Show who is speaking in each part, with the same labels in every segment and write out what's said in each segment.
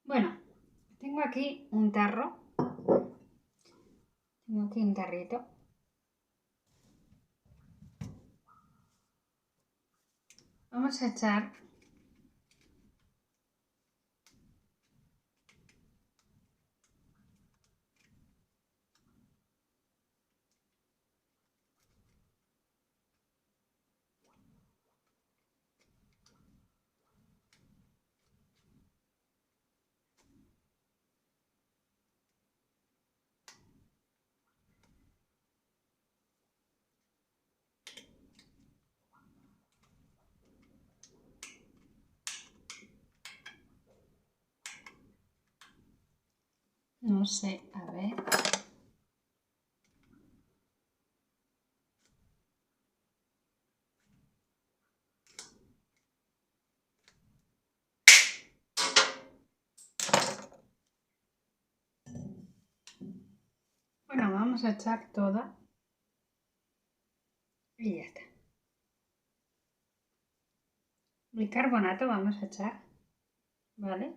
Speaker 1: Bueno, tengo aquí un tarro. Tengo aquí un tarrito. Vamos a echar no sé, a ver. Bueno, vamos a echar toda y ya está. Bicarbonato vamos a echar, ¿vale?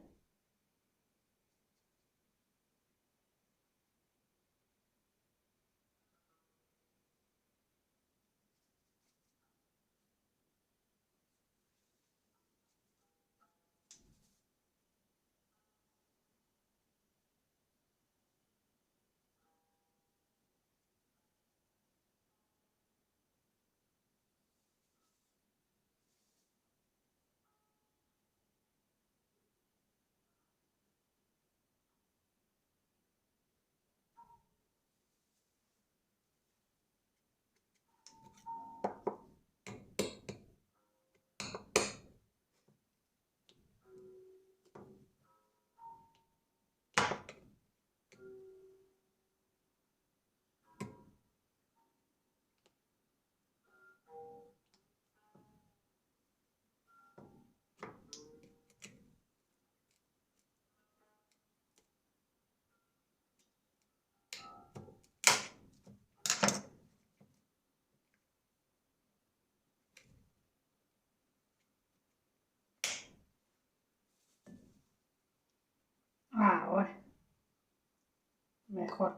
Speaker 1: Ahora, mejor.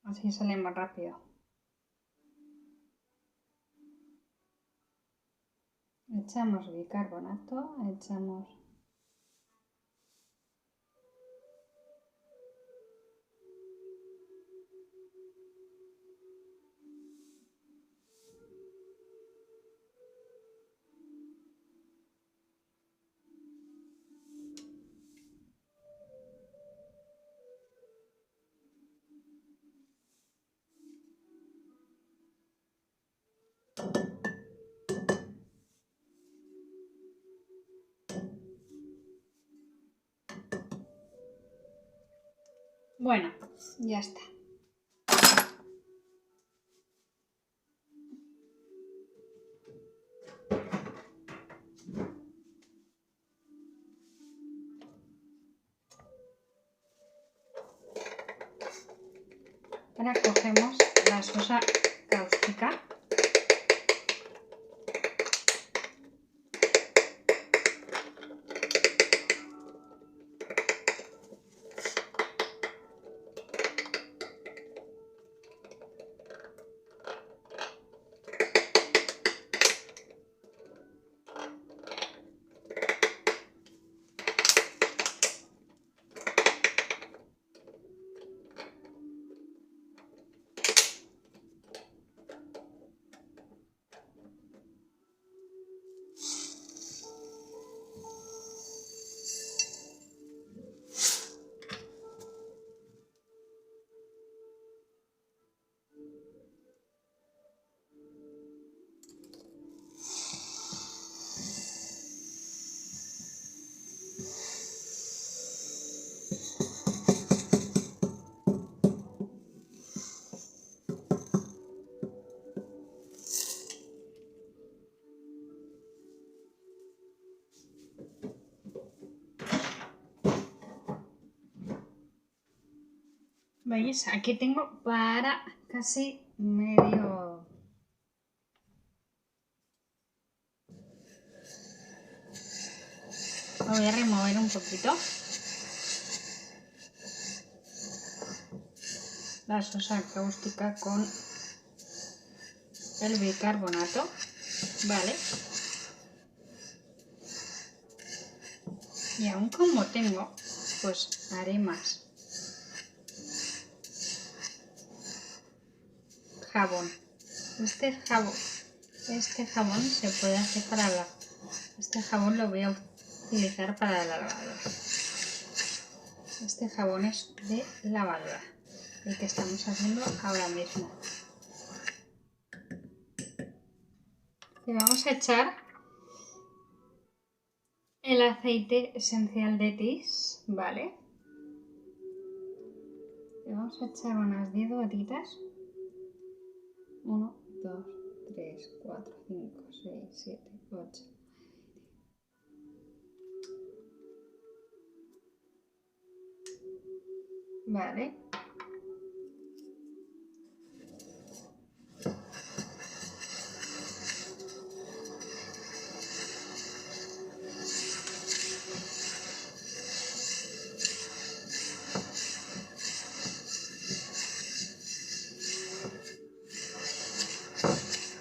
Speaker 1: Así sale más rápido. Echamos bicarbonato, echamos Bueno, ya está. Ahora cogemos la sosa cáustica. ¿Veis? Aquí tengo para casi medio... Lo voy a remover un poquito. La sosa cáustica con el bicarbonato, ¿vale? Y aún como tengo, pues haré más. Jabón. Este jabón se puede hacer para la... Este jabón lo voy a utilizar para la lavadora. Este jabón es de lavadora, el que estamos haciendo ahora mismo. Le vamos a echar el aceite esencial de tis, ¿vale? Le vamos a echar unas 10 gotitas. 1, 2, 3, 4, 5, 6, 7, 8. Vale.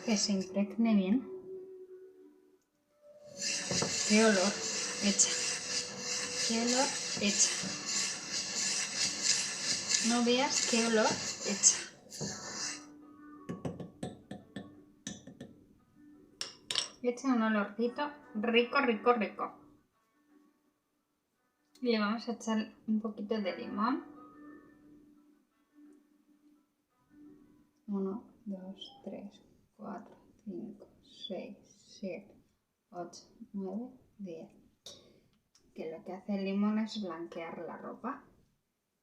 Speaker 1: Que se impregne bien. Qué olor echa. Qué olor echa. No veas qué olor echa. Echa un olorcito rico, rico, rico. Y le vamos a echar un poquito de limón. 1, 2, 3, 4, 5, 6, 7, 8, 9, 10. Que lo que hace el limón es blanquear la ropa.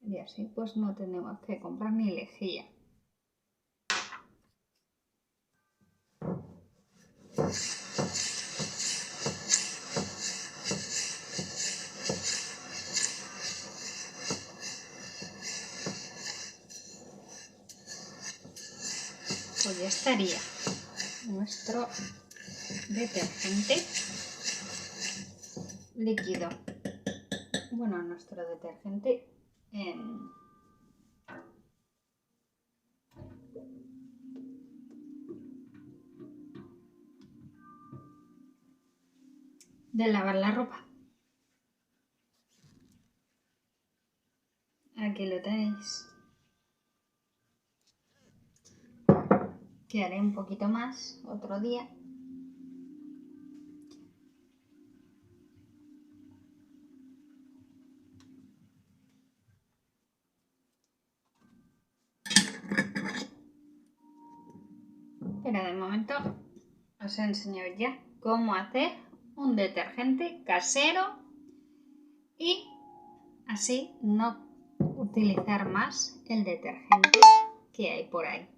Speaker 1: Y así pues no tenemos que comprar ni lejía. Pues ya estaría nuestro detergente líquido. Bueno, nuestro detergente de lavar la ropa. Aquí lo tenéis. Que haré un poquito más otro día. Pero de momento os enseño ya cómo hacer un detergente casero y así no utilizar más el detergente que hay por ahí.